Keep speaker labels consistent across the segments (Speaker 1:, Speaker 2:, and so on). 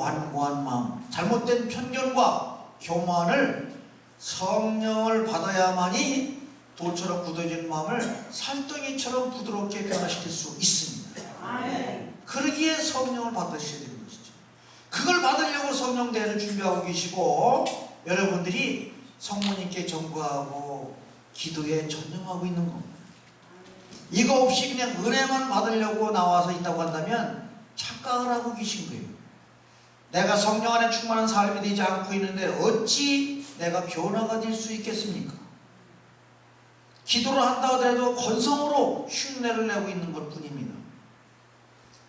Speaker 1: 완고한 마음, 잘못된 편견과 교만을 성령을 받아야만이 돌처럼 굳어진 마음을 살덩이처럼 부드럽게 변화시킬 수 있습니다. 그러기에 성령을 받으셔야 되는 것이죠. 그걸 받으려고 성령 대회를 준비하고 계시고 여러분들이 성모님께 전구하고 기도에 전념하고 있는 겁니다. 이거 없이 그냥 은혜만 받으려고 나와서 있다고 한다면 착각을 하고 계신 거예요. 내가 성령 안에 충만한 삶이 되지 않고 있는데 어찌 내가 변화가 될 수 있겠습니까? 기도를 한다 하더라도 건성으로 흉내를 내고 있는 것 뿐입니다.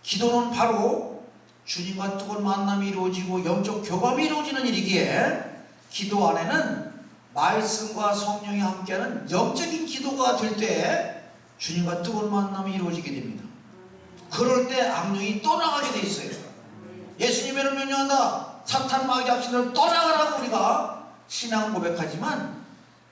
Speaker 1: 기도는 바로 주님과 뜨거운 만남이 이루어지고 영적 교감이 이루어지는 일이기에 기도 안에는 말씀과 성령이 함께하는 영적인 기도가 될 때 주님과 뜨거운 만남이 이루어지게 됩니다. 그럴 때 악령이 떠나가게 돼 있어요. 예수님을 명령한다. 사탄 마귀 악신을 떠나가라고 우리가 신앙 고백하지만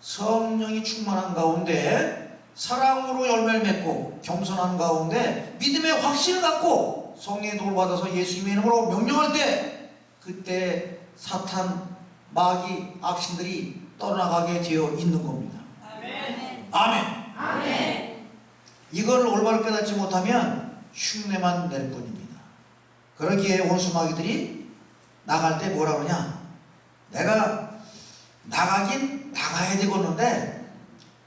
Speaker 1: 성령이 충만한 가운데 사랑으로 열매를 맺고 겸손한 가운데 믿음의 확신을 갖고 성령의 도움을 받아서 예수님의 이름으로 명령할 때 그때 사탄 마귀 악신들이 떠나가게 되어 있는 겁니다. 아멘. 아멘. 아멘. 이걸 올바로 깨닫지 못하면 흉내만 낼 뿐입니다. 그러기에 원수 마귀들이 나갈 때 뭐라 그러냐? 내가 나가긴 나가야 되겠는데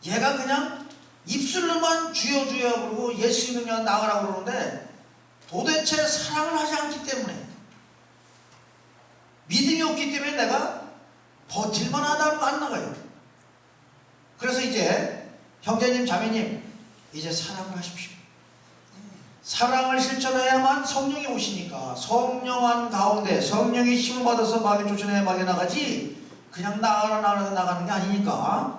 Speaker 1: 얘가 그냥 입술로만 주여 주여 그러고 예수님은 그냥 나가라고 그러는데 도대체 사랑을 하지 않기 때문에 믿음이 없기 때문에 내가 버틸만 하다고 안 나가요. 그래서 이제 형제님 자매님 이제 사랑을 하십시오. 사랑을 실천해야만 성령이 오시니까 성령 가운데 성령의 힘을 받아서 마귀 쫓아내야 마귀 나가지 그냥 나가는 게 아니니까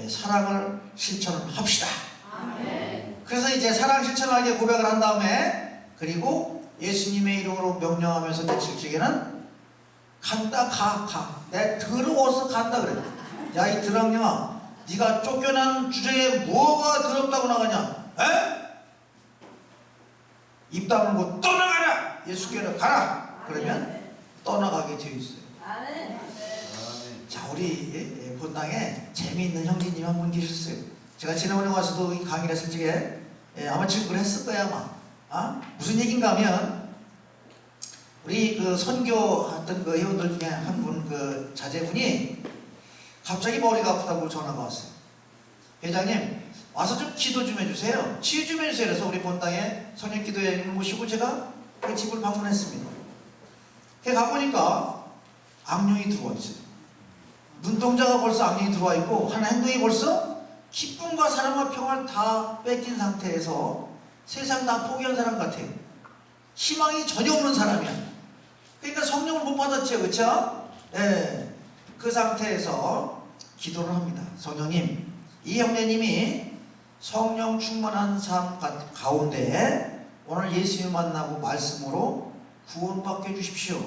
Speaker 1: 사랑을 실천합시다. 아멘. 그래서 이제 사랑 실천하게 고백을 한 다음에 그리고 예수님의 이름으로 명령하면서 내칠 적에는 간다 가 내 더러워서 간다 그래. 야 이 드랑령아 네가 쫓겨난 주제에 뭐가 더럽다고 나가냐? 에? 입 다물고 떠나가라! 예수께로 가라! 그러면 떠나가게 되어 있어요. 자, 우리 본당에 재미있는 형제님 한 분 계셨어요. 제가 지난번에 와서도 이 강의를 했을 적에 아마 질문을 했을 거야 아마. 무슨 얘기인가 하면 우리 그 선교했던 그 회원들 중에 한 분 그 자제분이 갑자기 머리가 아프다고 전화가 왔어요. 회장님 와서 좀 기도 좀 해주세요. 치유 좀 해주세요. 그래서 우리 본당에 성령 기도회를 모시고 제가 그 집을 방문했습니다. 가보니까 악령이 들어와 있어요. 눈동자가 벌써 악령이 들어와 있고 하는 행동이 벌써 기쁨과 사랑과 평화를 다 뺏긴 상태에서 세상 다 포기한 사람 같아요. 희망이 전혀 없는 사람이야. 그러니까 성령을 못 받았죠. 그렇죠? 네. 그 상태에서 기도를 합니다. 성령님, 이 형제님이 성령 충만한 삶 가운데 오늘 예수님을 만나고 말씀으로 구원받게 해주십시오.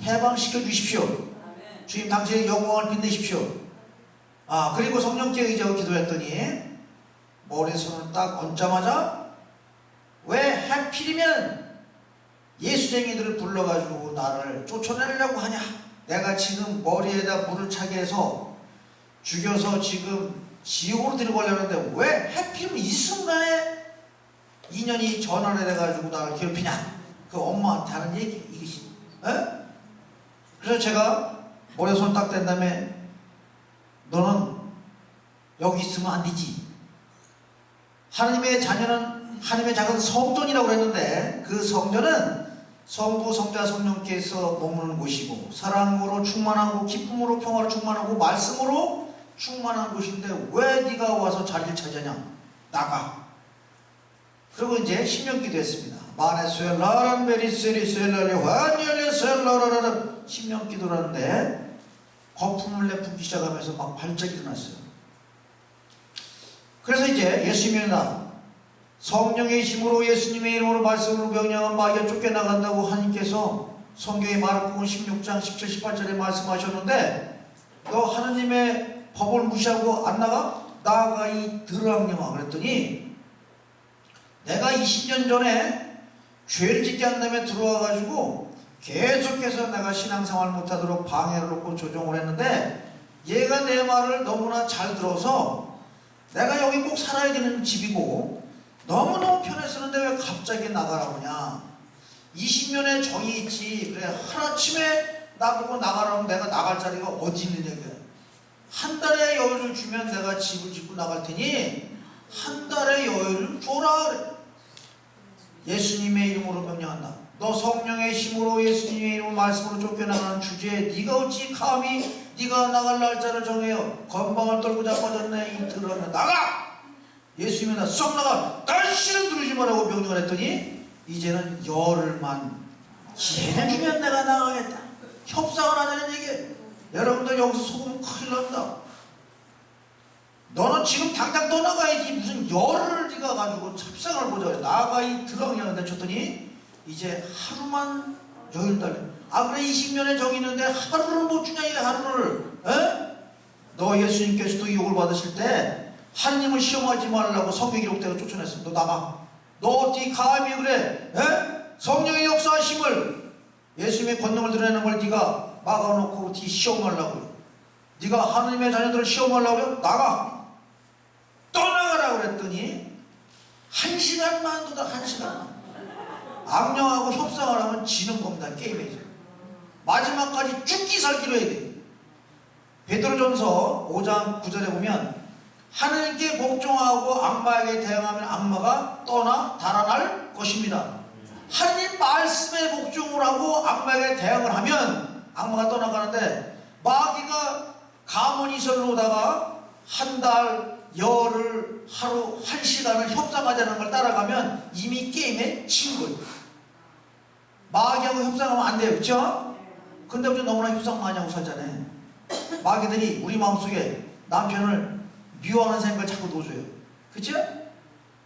Speaker 1: 해방시켜 주십시오. 아멘. 주님 당신의 영광을 빛내십시오. 그리고 성령께 의지하고 기도했더니 머리에 손을 딱 얹자마자 왜 하필이면 예수쟁이들을 불러가지고 나를 쫓아내려고 하냐? 내가 지금 머리에다 물을 차게 해서 죽여서 지금 지옥으로 들어가려는데 왜 하필이면 이 순간에 인연이 전화를 해가지고 나를 괴롭히냐? 그 엄마한테 하는 얘기 이것이. 그래서 제가 머리에 손 딱 댄 다음에 너는 여기 있으면 안 되지. 하나님의 자녀는 하나님의 작은 성전이라고 그랬는데 그 성전은 성부, 성자, 성령께서 머무는 곳이고 사랑으로 충만하고 기쁨으로 평화로 충만하고 말씀으로 충만한 곳인데 왜 네가 와서 자리를 차지하냐? 나가. 그리고 이제 신명기도 했습니다. 마네스엘라란 베리세리셀라리 환열레셀라라라 신명기도라는데 거품을 내뿜기 시작하면서 막 발작이 일어났어요. 그래서 이제 예수님이나 성령의 힘으로 예수님의 이름으로 말씀으로 명령한 마귀가 쫓겨나간다고 하나님께서 성경의 마르코복음 16장 17, 18절에 말씀하셨는데 너 하나님의 법을 무시하고 안 나가? 나가 이 드랑령아. 그랬더니 내가 20년 전에 죄를 짓게 한 다음에 들어와가지고 계속해서 내가 신앙생활 못하도록 방해를 놓고 조종을 했는데 얘가 내 말을 너무나 잘 들어서 내가 여기 꼭 살아야 되는 집이고 너무너무 편했었는데 왜 갑자기 나가라고 하냐. 20년의 정이 있지. 그래 하루아침에 나보고 나가라면 내가 나갈 자리가 어디 있느냐. 한 달의 여유를 주면 내가 집을 짓고 나갈 테니 한 달의 여유를 줘라 그래. 예수님의 이름으로 명령한다. 너 성령의 힘으로 예수님의 이름으로 말씀으로 쫓겨나가는 주제에 네가 어찌 감히 네가 나갈 날짜를 정해요. 건방을 떨고 자빠졌네. 이 들어가면 나가. 예수님이 나 썩 나가. 다시는 들으지 말라고 명령을 했더니 이제는 열흘만 기회를 주면 내가 나가겠다. 협상을 하자는 얘기예요. 여러분들 여기서 속으면 큰일 납니다. 너는 지금 당장 떠나가야지. 무슨 열흘을 네가 가지고 협상을 보자. 나가 이 들어가냐는데 쳤더니 이제 하루만 여유 달래. 아 그래 20년의 정이 있는데 하루를 못 주냐. 이 하루를. 에? 너 예수님께서도 이 욕을 받으실 때 하느님을 시험하지 말라고 성경 기록대로 쫓아냈어. 너 나가. 너 어떻게 감히 그래? 에? 성령의 역사하심을 예수님의 권능을 드러내는 걸 네가 막아놓고 어떻게 시험하려고 그래. 네가 하느님의 자녀들을 시험하려고 그래? 나가. 떠나가라 그랬더니 1시간만 두다 1시간만. 악령하고 협상을 하면 지는 겁니다. 게임에서. 마지막까지 죽기 살기로 해야 돼. 베드로전서 5장 9절에 보면 하느님께 복종하고 악마에게 대항하면 악마가 떠나 달아날 것입니다. 하느님 말씀에 복종을 하고 악마에게 대항을 하면 악마가 떠나가는데 마귀가 가문이설로다가 한 달, 열흘, 하루, 1시간을 협상하자는 걸 따라가면 이미 게임에 진 거예요. 마귀하고 협상하면 안 돼요. 그렇죠? 근데 우리 너무나 협상 많이 하고 살잖아요. 마귀들이 우리 마음속에 남편을 미워하는 생각을 자꾸 넣어줘요. 그렇죠?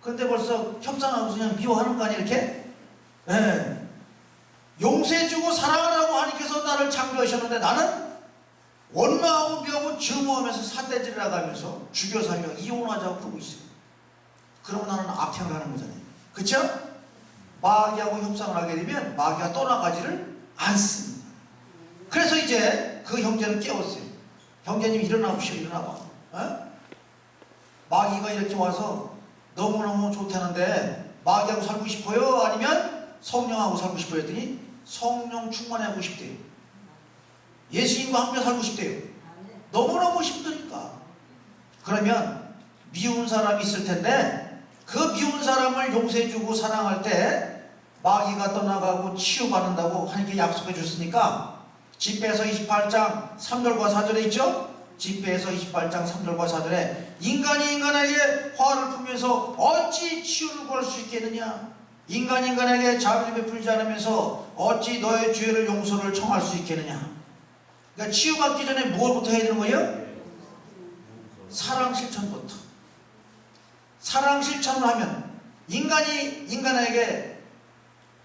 Speaker 1: 근데 벌써 협상하고 그냥 미워하는 거 아니에요? 이렇게? 네. 용서해주고 사랑하라고 하나님께서 나를 창조하셨는데 나는 원망하고 미워하고 증오하면서 삿대질을 나가면서 죽여 살려 이혼하자고 그러고 있어요. 그러면 나는 악행을 하는 거잖아요. 그렇죠? 마귀하고 협상을 하게 되면 마귀가 떠나가지를 않습니다. 그래서 이제 그 형제를 깨웠어요. 형제님 일어나보시오. 일어나봐. 어? 마귀가 이렇게 와서 너무너무 좋다는데 마귀하고 살고 싶어요? 아니면 성령하고 살고 싶어요? 했더니 성령 충만하고 싶대요. 예수님과 함께 살고 싶대요. 너무너무 힘드니까. 그러면 미운 사람이 있을 텐데 그 미운 사람을 용서해주고 사랑할 때 마귀가 떠나가고 치유받는다고 하나님께 약속해 줬으니까 집배서 28장 3절과 4절에 있죠? 집배서 28장 3절과 4절에 인간이 인간에게 화를 품면서 어찌 치유를 구할 수 있겠느냐. 인간이 인간에게 자비를 베풀지 않으면서 어찌 너의 죄를 용서를 청할 수 있겠느냐. 그러니까 치유받기 전에 무엇부터 해야 되는 거예요? 사랑 실천부터. 사랑 실천을 하면 인간이 인간에게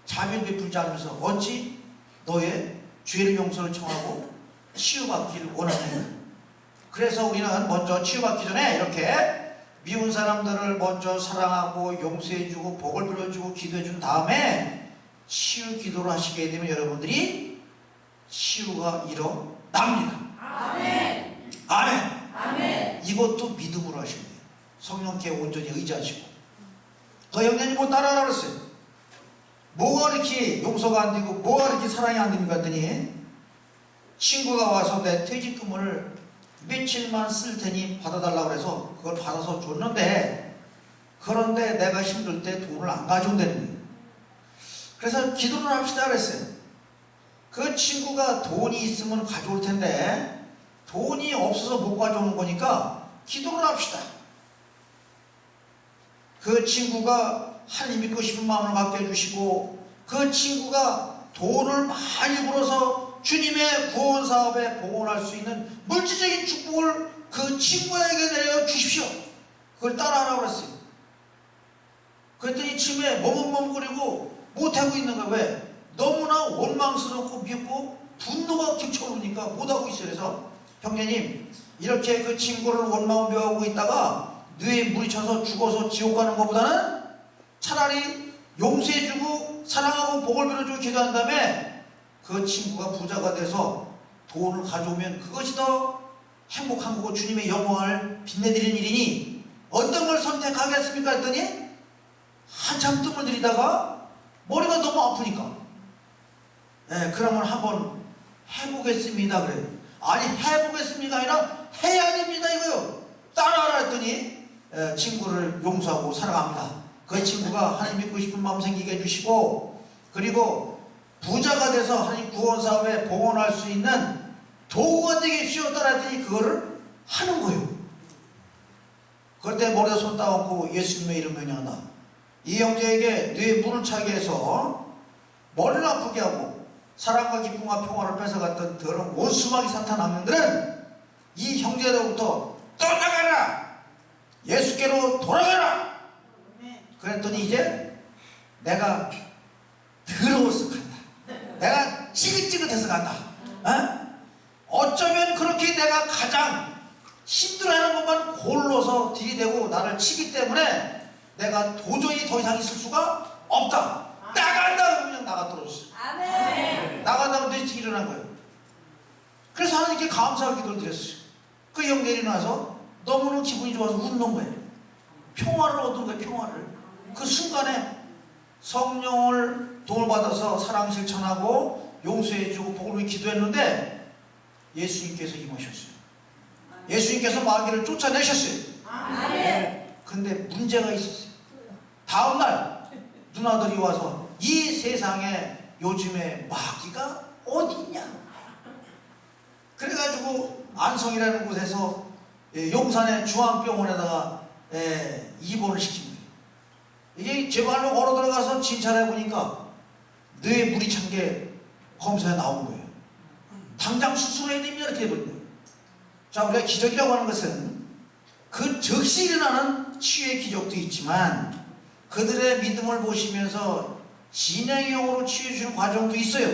Speaker 1: 자비를 베풀지 않으면서 어찌 너의 죄를 용서를 청하고 치유받기를 원하느냐. 그래서 우리는 먼저 치유받기 전에 이렇게 미운 사람들을 먼저 사랑하고 용서해주고 복을 빌어주고 기도해준 다음에 치유 기도를 하시게 되면 여러분들이 치유가 일어납니다.
Speaker 2: 아멘.
Speaker 1: 아멘.
Speaker 2: 아멘.
Speaker 1: 이것도 믿음으로 하시면 돼요. 성령께 온전히 의지하시고. 그 형제님 뭐 따라하라 그랬어요. 뭐가 이렇게 용서가 안 되고 뭐가 이렇게 사랑이 안 됩니까 했더니 친구가 와서 내 퇴직금을 며칠만 쓸 테니 받아달라고 그래서 그걸 받아서 줬는데 그런데 내가 힘들 때 돈을 안 가져온다는 거예요. 그래서 기도를 합시다 그랬어요. 그 친구가 돈이 있으면 가져올 텐데 돈이 없어서 못 가져오는 거니까 기도를 합시다. 그 친구가 하나님 믿고 싶은 마음을 갖게 해주시고 그 친구가 돈을 많이 벌어서 주님의 구원 사업에 봉헌할 수 있는 물질적인 축복을 그 친구에게 내려 주십시오. 그걸 따라하라고 그랬어요. 그랬더니 친구에 머뭇머뭇거리고 못하고 있는 거야. 왜? 너무나 원망스럽고 밉고 분노가 격쳐오르니까 못하고 있어요. 그래서 형제님 이렇게 그 친구를 원망하고 있다가 뇌에 물이 차서 죽어서 지옥 가는 것보다는 차라리 용서해주고 사랑하고 복을 빌어주고 기도한 다음에 그 친구가 부자가 돼서 돈을 가져오면 그것이 더 행복한 거고 주님의 영광을 빛내드리는 일이니 어떤 걸 선택하겠습니까? 했더니 한참 뜸을 들이다가 머리가 너무 아프니까 그러면 한번 해보겠습니다 그래요. 아니 해보겠습니까 아니라 해야 됩니다 이거요. 따라하라 했더니 친구를 용서하고 사랑합니다. 그 친구가 하나님 믿고 싶은 마음 생기게 해주시고 그리고 부자가 돼서 하나님 구원사업에 봉헌할 수 있는 도구가 되겠시오 따라 했더니 그거를 하는 거예요. 그럴 때 머리에 손 따놓고 예수님의 이름 명령한다. 이 형제에게 뇌에 물을 차게 해서 머리를 아프게 하고 사랑과 기쁨과 평화를 뺏어갔던 더러운 원수마귀 사탄 악령들은 이 형제로부터 떠나가라! 예수께로 돌아가라! 그랬더니 이제 내가 더러워서 간다. 내가 찌긋찌긋해서 간다. 어쩌면 그렇게 내가 가장 힘들어하는 것만 골로서 들이대고 나를 치기 때문에 내가 도저히 더 이상 있을 수가 없다. 나간다! 그냥 나가 떨어졌어.
Speaker 2: 아멘.
Speaker 1: 나간다고 내지 일어난 거예요. 그래서 하나님께 감사할 기도를 드렸어요. 그 형제이 일어나서 너무너무 기분이 좋아서 웃는 거예요. 평화를 얻은 거예요. 평화를. 그 순간에 성령을 도움을 받아서 사랑 실천하고 용서해주고 복을 위해 기도했는데 예수님께서 임하셨어요. 예수님께서 마귀를 쫓아내셨어요.
Speaker 2: 아멘.
Speaker 1: 근데 문제가 있었어요. 다음날 누나들이 와서 이 세상에 요즘에 마귀가 어딨냐 그래가지고 안성이라는 곳에서 용산의 중앙병원에다가 입원을 시킨 거예요. 이게 제 발로 걸어 들어가서 진찰해 보니까 뇌에 물이 찬 게 검사에 나온 거예요. 당장 수술해야 됩니다 이렇게 해버린 거예요. 자, 우리가 기적이라고 하는 것은 그 즉시 일어나는 치유의 기적도 있지만 그들의 믿음을 보시면서 진행형으로 치유해주는 과정도 있어요.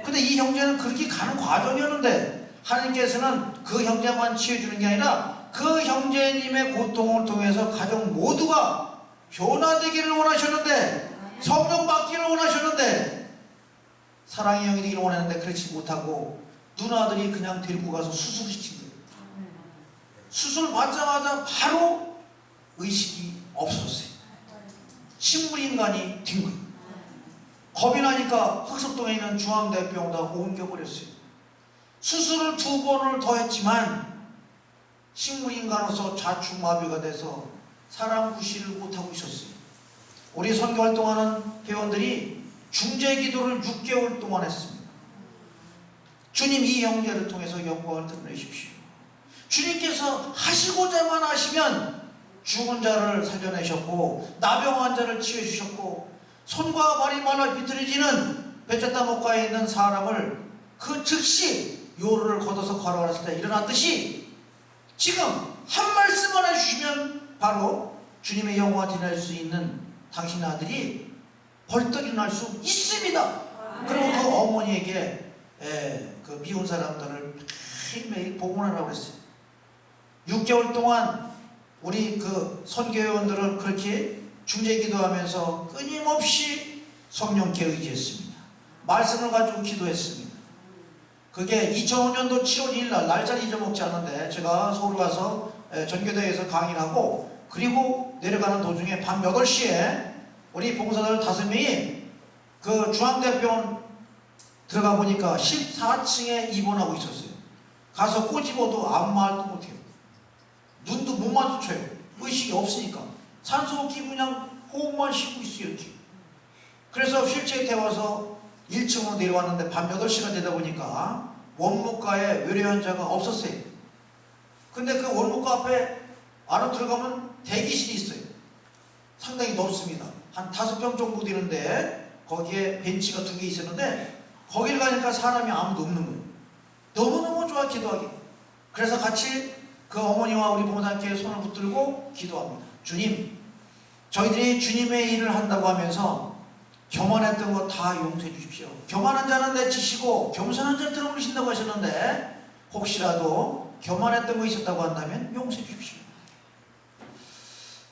Speaker 1: 근데 이 형제는 그렇게 가는 과정이었는데 하나님께서는 그 형제만 치유해주는 게 아니라 그 형제님의 고통을 통해서 가족 모두가 변화되기를 원하셨는데 성령 받기를 원하셨는데 사랑의 영이 되기를 원했는데 그렇지 못하고 누나들이 그냥 데리고 가서 수술을 시킨 거예요. 수술 받자마자 바로 의식이 없었어요. 식물인간이 된 거예요. 겁이 나니까 흑석동에 있는 중앙대병원에다 옮겨버렸어요. 수술을 2번을 더 했지만 식물인간으로서 좌충마비가 돼서 사람 구실을 못하고 있었어요. 우리 선교 활동하는 회원들이 중재기도를 6개월 동안 했습니다. 주님 이 형제를 통해서 영광을 드러내십시오. 주님께서 하시고자만 하시면 죽은 자를 살려내셨고 나병 환자를 치유해 주셨고 손과 발이 말라 비틀어지는 베테타 목가에 있는 사람을 그 즉시 요를 걷어서 걸어갔을 때 일어났듯이 지금 한 말씀만 해주시면 바로 주님의 영광을 드러낼 수 있는 당신 아들이 벌떡 일어날 수 있습니다. 그리고 그 어머니에게 그 미운 사람들을 매일매일 복원하라고 그랬어요. 6개월 동안 우리 그 선교회원들을 그렇게 중재기도하면서 끊임없이 성령께 의지했습니다. 말씀을 가지고 기도했습니다. 그게 2005년도 7월 2일 날짜를 잊어먹지 않는데 제가 서울 가서 전교대에서 강의를 하고 그리고 내려가는 도중에 밤 8시에 우리 봉사자들 5명이 그 중앙대병원 들어가 보니까 14층에 입원하고 있었어요. 가서 꼬집어도 아무 말도 못해요. 눈도 못 마주쳐요. 의식이 없으니까. 산소호흡기 그냥 호흡만 쉬고 있어요. 이렇게. 그래서 휠체어에 태워서 1층으로 내려왔는데 밤 8시가 되다 보니까 원무과에 외래 환자가 없었어요. 근데 그 원무과 앞에 안으로 들어가면 대기실이 있어요. 상당히 넓습니다. 한 5평 정도 되는데 거기에 벤치가 2개 있었는데 거기를 가니까 사람이 아무도 없는 거예요. 너무너무 좋아 기도하기. 그래서 같이 그 어머니와 우리 부모님께 손을 붙들고 기도합니다. 주님, 저희들이 주님의 일을 한다고 하면서 교만했던 거 다 용서해 주십시오. 교만한 자는 내치시고 겸손한 자를 들어보신다고 하셨는데 혹시라도 교만했던 거 있었다고 한다면 용서해 주십시오.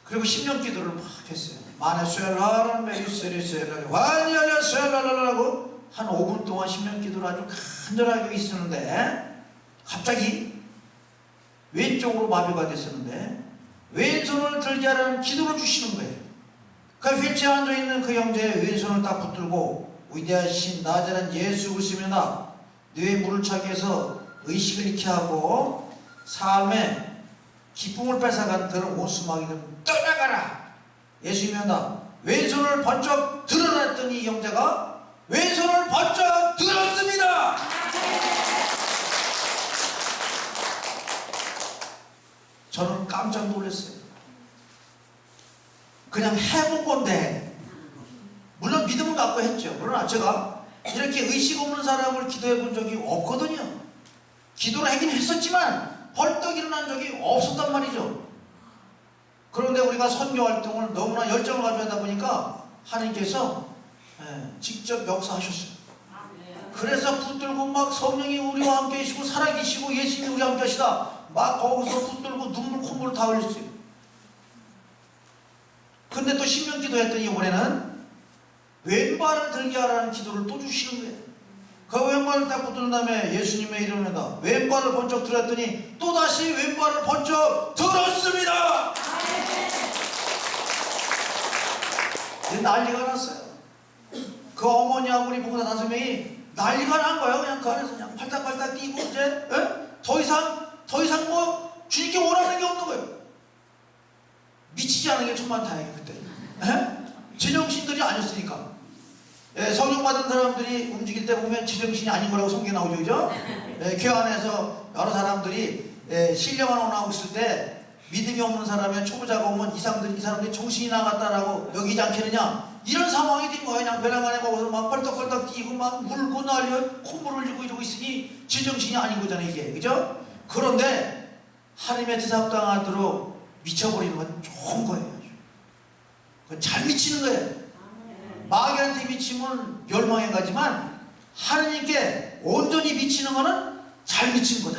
Speaker 1: 그리고 10년 기도를 막 했어요. 마네 쇠라란 메리세리 쇠라리 완전히 쇠라라라고 한 5분 동안 신명 기도를 아주 간절하게 있었는데 갑자기 왼쪽으로 마비가 됐었는데 왼손을 들지 않은 기도를 주시는 거예요. 그 휠체어 앉아있는 그 형제의 왼손을 딱 붙들고 위대하신 나자란 예수 그리스도입니다. 뇌에 물을 차게 해서 의식을 잃게 하고 삶에 기쁨을 뺏어간 그런 원수마귀는 떠나가라. 예수님이다. 왼손을 번쩍 드러냈더니 이 형제가 왼손을 번쩍 들었습니다. 저는 깜짝 놀랐어요. 그냥 해본 건데 물론 믿음을 갖고 했죠. 그러나 제가 이렇게 의식 없는 사람을 기도해 본 적이 없거든요. 기도를 하긴 했었지만 벌떡 일어난 적이 없었단 말이죠. 그런데 우리가 선교 활동을 너무나 열정을 가지고 하다 보니까 하나님께서 직접 역사하셨어요. 그래서 붙들고 막 성령이 우리와 함께 계시고 살아계시고 예수님이 우리와 함께 하시다 막 거기서 붙들고 눈물 콧물 다 흘렸어요. 근데 또 신명 기도했더니 이번에는 왼발을 들게 하라는 기도를 또 주시는 거예요. 그 왼발을 딱 붙든 다음에 예수님의 이름에다 왼발을 번쩍 들었더니 또다시 왼발을 번쩍 들었습니다. 난리가 났어요. 그 어머니하고 우리 부부다 5명이 난리가 난 거예요. 그냥 그 안에서 그냥 팔딱팔딱 뛰고 이제 더 이상 뭐 주님께 원하는 게 없는 거예요. 미치지 않은 게 천만다행이에요. 그때 제정신들이 아니었으니까. 성령 받은 사람들이 움직일 때 보면 제정신이 아닌 거라고 성경에 나오죠, 그죠? 교회 안에서 여러 사람들이 신령한 나오고 있을 때 믿음이 없는 사람이 초보자가 오면 이 사람들이 정신이 나갔다라고 여기지 않겠느냐, 이런 상황이 된 거예요. 그냥 배낭 안에 거기서 막 벌떡벌떡 뛰고 막 물고 날려 콧물을 흘리고 이러고 있으니 제정신이 아닌 거잖아요, 이게, 그죠? 그런데 하나님의 뜻 합당하도록 미쳐버리는 건 좋은 거예요. 그건 잘 미치는 거예요. 마귀한테 미치면 멸망해 가지만 하나님께 온전히 미치는 거는 잘 미친 거다.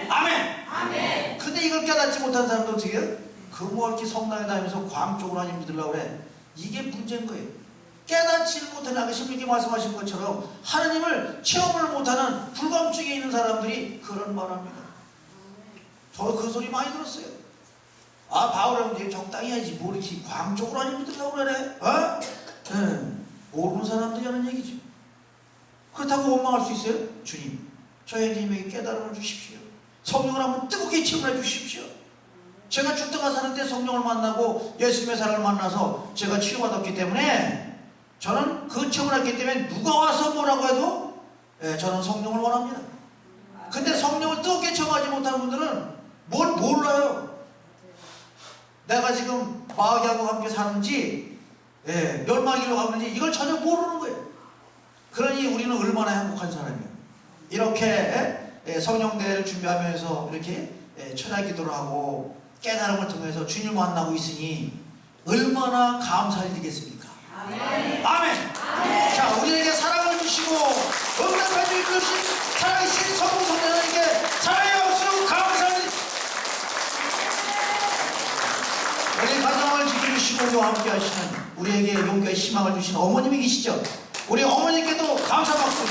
Speaker 1: 아멘. 아멘. 근데 이걸 깨닫지 못한 사람도 어떻게 해요? 그 뭐 이렇게 성당에 다니면서 광 쪽으로 하나님 믿으려고 그래. 이게 문제인 거예요. 깨닫지 못하는 아까 신부님께 말씀하신 것처럼 하나님을 체험을 못하는 불감증에 있는 사람들이 그런 말 합니다. 저 그 소리 많이 들었어요. 아, 바울은 이제 적당히 해야지 뭐 이렇게 광 쪽으로 하나님 믿으려고 그래. 모르는 사람들이 하는 얘기죠. 그렇다고 원망할 수 있어요? 주님, 저 형제님에게 깨달음을 주십시오. 성령을 한번 뜨겁게 체험해 주십시오. 제가 죽다가 사는 때 성령을 만나고 예수님의 사랑을 만나서 제가 치유받았기 때문에 저는 그 체험을 했기 때문에 누가 와서 뭐라고 해도 저는 성령을 원합니다. 근데 성령을 뜨겁게 체험하지 못하는 분들은 뭘 몰라요. 내가 지금 마귀하고 함께 사는지 멸망이라고 하는지 이걸 전혀 모르는 거예요. 그러니 우리는 얼마나 행복한 사람이에요. 이렇게 성령대회를 준비하면서 이렇게 철야 기도를 하고 깨달음을 통해서 주님을 만나고 있으니 얼마나 감사할 일이겠습니까? 아멘. 아멘. 아멘. 자, 우리에게 사랑을 주시고 응답해 주신 살아계신 성부 성령에게 사랑의 박수 감사합니다. 우리 가정을 지켜주시고 우리와 함께 하시는 우리에게 용기와 희망을 주신 어머님이 계시죠? 우리 어머님께도 감사 박수.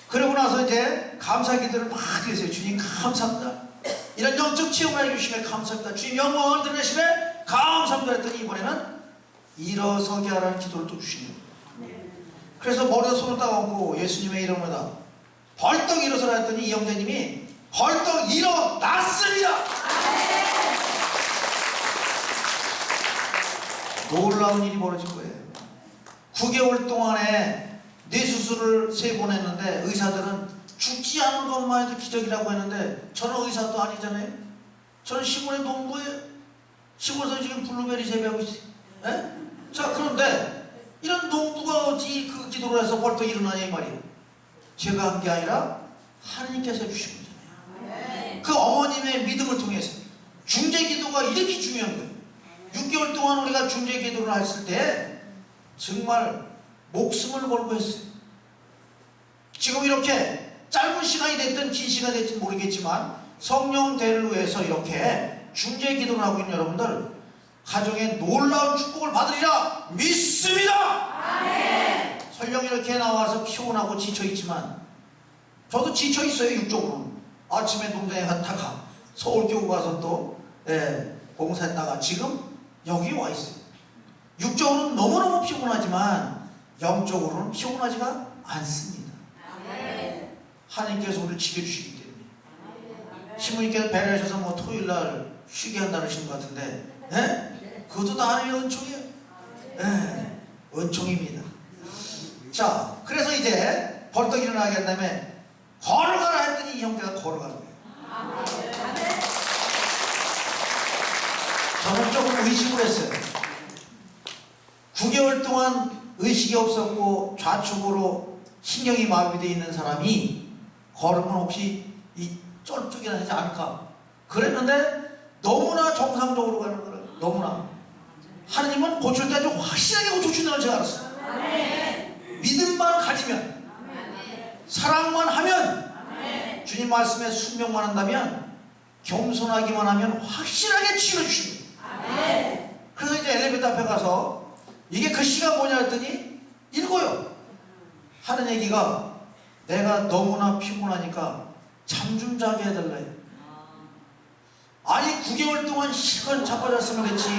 Speaker 1: 그러고 나서 이제 감사 기도를 막 드리세요. 주님 감사합니다. 이런 영적 체험을 해주시면 감사합니다. 주님 영광을 드리시면 감사합니다 했더니 이번에는 일어서게 하라는 기도를 또 주시네요. 그래서 머리에 손을 딱 얹고 예수님의 이름으로다 벌떡 일어서라 했더니 이 형제님이 벌떡 일어났습니다. 놀라운 일이 벌어진 거예요. 9개월 동안에 뇌수술을 3번 했는데 의사들은 죽지 않은 것만 해도 기적이라고 했는데 저는 의사도 아니잖아요. 저는 시골의 농부예요. 시골에서 지금 블루베리 재배하고 있어요. 자, 그런데 이런 농부가 어찌 그 기도를 해서 벌떡 일어나냐 이 말이에요. 제가 한 게 아니라 하나님께서 해주신 거잖아요. 그 어머님의 믿음을 통해서 중재 기도가 이렇게 중요한 거예요. 6개월 동안 우리가 중재 기도를 했을 때 정말 목숨을 걸고 했어요. 지금 이렇게 짧은 시간이 됐든 긴 시간이 됐든 모르겠지만 성령 대를 위해서 이렇게 중재 기도를 하고 있는 여러분들 가정에 놀라운 축복을 받으리라 믿습니다.
Speaker 2: 아멘.
Speaker 1: 설령 이렇게 나와서 피곤하고 지쳐있지만 저도 지쳐있어요. 육적으로는. 아침에 농장에 갔다가 서울교구 가서 또 봉사했다가 지금 여기 와 있어요. 육적으로는 너무너무 피곤하지만 영적으로는 피곤하지가 않습니다.
Speaker 2: 아멘.
Speaker 1: 하나님께서 우리를 지켜주시기 때문에. 신부님께서 배려하셔서 뭐 토요일날 쉬게 한다 그러신 것 같은데 그것도 다 하나님의 은총이에요. 은총입니다. 자, 그래서 이제 벌떡 일어나게 한 다음에 걸어가라 했더니 이 형제가 걸어가는 거예요. 저는 조금 의식을 했어요. 9개월 동안 의식이 없었고 좌측으로 신경이 마비되어 있는 사람이 걸으면 혹시 이 쫄쭉이나 하지 않을까 그랬는데 너무나 정상적으로 가는 거예요. 너무나 하나님은 고칠 때 아주 확실하게 고쳐주는 걸 제가 알았어요. 믿음만 가지면 사랑만 하면 주님 말씀에 순명만 한다면 겸손하기만 하면 확실하게 치료해주십니다. 그래서 이제 엘리베이터 앞에 가서 이게 글씨가 뭐냐 했더니 읽어요. 하는 얘기가 내가 너무나 피곤하니까 잠 좀 자게 해달래. 아니 9개월 동안 실컷 자빠졌으면 그렇지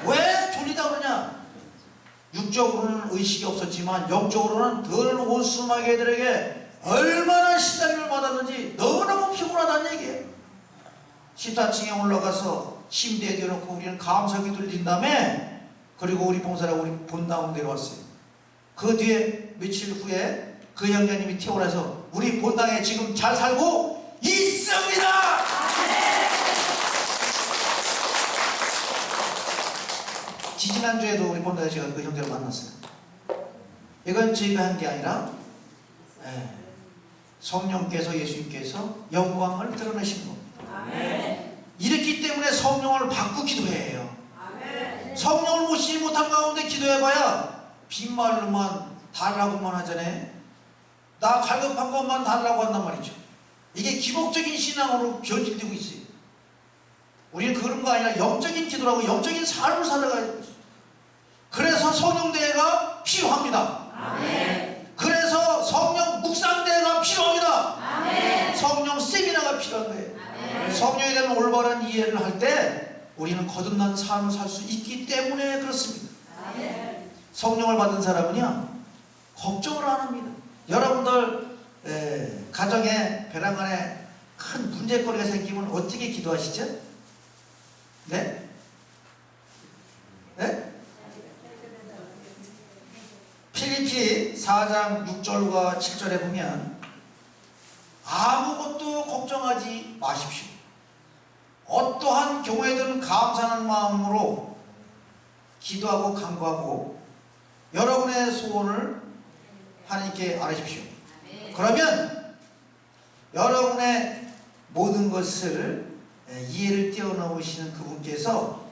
Speaker 1: 왜 졸리다 그러냐. 육적으로는 의식이 없었지만 영적으로는 덜 온순하게 애들에게 얼마나 시달림을 받았는지 너무너무 피곤하다는 얘기예요. 14층에 올라가서 침대에 대놓고 우리는 감사 기도를 드린 다음에 그리고 우리 봉사라고 우리 본당으로 내려왔어요. 그 뒤에 며칠 후에 그 형제님이 태어나서 우리 본당에 지금 잘 살고 있습니다. 지지난주에도 우리 본당에 제가 그 형제를 만났어요. 이건 저희가 한 게 아니라 성령께서 예수님께서 영광을 드러내신 겁니다. 이렇기 때문에 성령을 받고 기도해야 해요. 성령을 모시지 못한 가운데 기도해봐야 빈말로만 달라고만 하잖아요. 나 갈급한 것만 달라고 한단 말이죠. 이게 기복적인 신앙으로 변질되고 있어요. 우리는 그런 거 아니라 영적인 기도라고 영적인 삶을 살아가야 돼요. 그래서 성령대회가 필요합니다. 그래서 성령 묵상대회가 필요합니다. 성령 세미나가 필요한 거예요. 성령에 대한 올바른 이해를 할 때 우리는 거듭난 삶을 살 수 있기 때문에 그렇습니다. 성령을 받은 사람은요 걱정을 안 합니다. 여러분들 가정에 벼랑 안에 큰 문제거리가 생기면 어떻게 기도하시죠? 네? 네? 필리피 4장 6절과 7절에 보면 아무것도 걱정하지 마십시오. 어떠한 경우에든 감사하는 마음으로 기도하고 간구하고 여러분의 소원을 하나님께 아뢰십시오. 그러면 여러분의 모든 것을 이해를 뛰어넘으시는 그분께서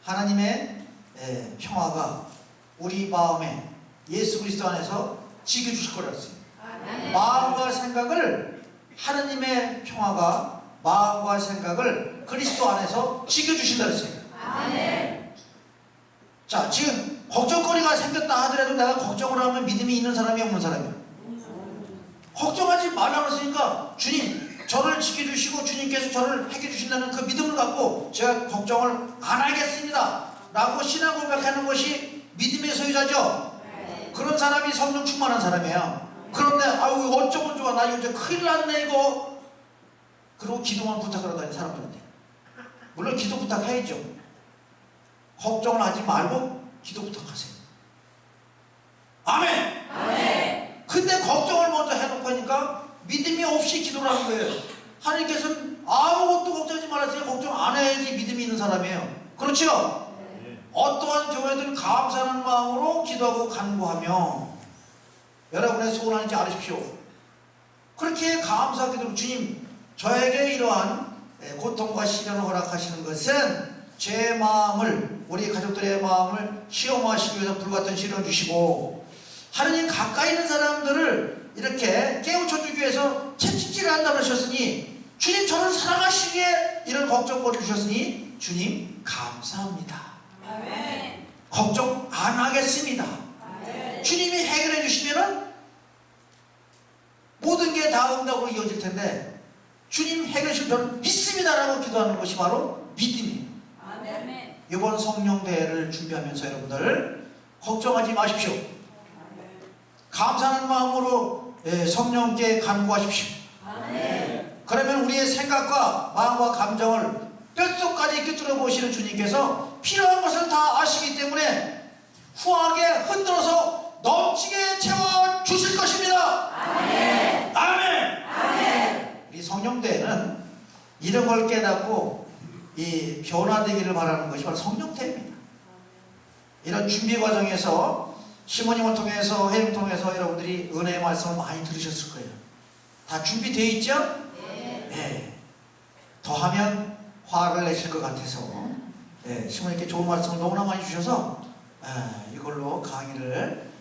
Speaker 1: 하나님의 평화가 우리 마음에 예수 그리스도 안에서 지켜주실 거라고 했어요. 마음과 생각을 하나님의 평화가 마음과 생각을 그리스도 안에서 지켜주신다 그랬어요. 자, 지금 걱정거리가 생겼다 하더라도 내가 걱정을 하면 믿음이 있는 사람이 없는 사람이에요. 걱정하지 말라고 했으니까 주님 저를 지켜주시고 주님께서 저를 해결해주신다는 그 믿음을 갖고 제가 걱정을 안 하겠습니다 라고 신앙 고백하는 것이 믿음의 소유자죠. 그런 사람이 성령 충만한 사람이에요. 그런데 아유 어쩌면 좋아 나 이제 큰일 났네 이거 그리고 기도만 부탁을 하다니 사람들한테. 물론 기도 부탁해야죠. 걱정을 하지 말고 기도 부탁하세요. 아멘. 근데 걱정을 먼저 해놓고 하니까 믿음이 없이 기도를 하는 거예요. 하나님께서는 아무것도 걱정하지 말았어요. 걱정 안 해야지 믿음이 있는 사람이에요. 그렇죠? 어떠한 경우에든 감사하는 마음으로 기도하고 간구하며 여러분의 소원 하나님께 아뢰십시오. 그렇게 감사하기도 주님 저에게 이러한 고통과 시련을 허락하시는 것은 제 마음을 우리 가족들의 마음을 시험하시기 위해서 불같은 시련을 주시고 하나님 가까이 있는 사람들을 이렇게 깨우쳐주기 위해서 채찍질을 한다고 하셨으니 주님 저를 사랑하시기에 이런 걱정거리를 주셨으니 주님 감사합니다.
Speaker 2: 아멘.
Speaker 1: 걱정 안 하겠습니다.
Speaker 2: 아멘.
Speaker 1: 주님이 해결해 주시면은 모든 게 다 응답으로 이어질 텐데 주님 해결해 주시면 저는 믿습니다라고 기도하는 것이 바로 믿음이에요.
Speaker 2: 아멘.
Speaker 1: 이번 성령대회를 준비하면서 여러분들 걱정하지 마십시오. 감사하는 마음으로 성령께 간구하십시오.
Speaker 2: 아멘.
Speaker 1: 그러면 우리의 생각과 마음과 감정을 뼛속까지 꿰뚫어 보시는 주님께서 필요한 것을 다 아시기 때문에 후하게 흔들어서 넘치게 채워 주실 것입니다.
Speaker 2: 아멘.
Speaker 1: 아멘.
Speaker 2: 아멘.
Speaker 1: 이 성령대회는 이런 걸 깨닫고 이 변화되기를 바라는 것이 바로 성령대회입니다. 이런 준비 과정에서 시모님을 통해서 회를 통해서 여러분들이 은혜의 말씀을 많이 들으셨을 거예요. 다 준비되어 있죠? 네. 더하면 화를 내실 것 같아서 시모님께 좋은 말씀을 너무나 많이 주셔서 이걸로 강의를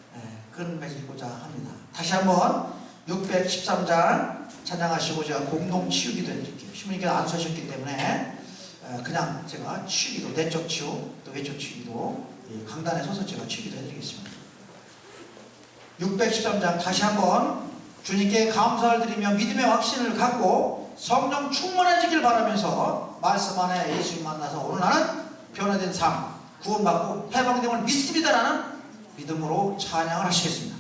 Speaker 1: 끝맺고자 합니다. 다시 한번 613장 찬양하시고 제가 공동 치유기도 해드릴게요. 시모님께서 안 서셨기 때문에 그냥 제가 치유기도, 내적 치유 또 외적 치유기도 강단에 서서 제가 치유기도 해드리겠습니다. 613장 다시 한번 주님께 감사를 드리며 믿음의 확신을 갖고 성령 충만해지길 바라면서 말씀 안에 예수님 만나서 오늘 나는 변화된 삶, 구원받고 해방됨을 믿습니다라는 믿음으로 찬양을 하시겠습니다.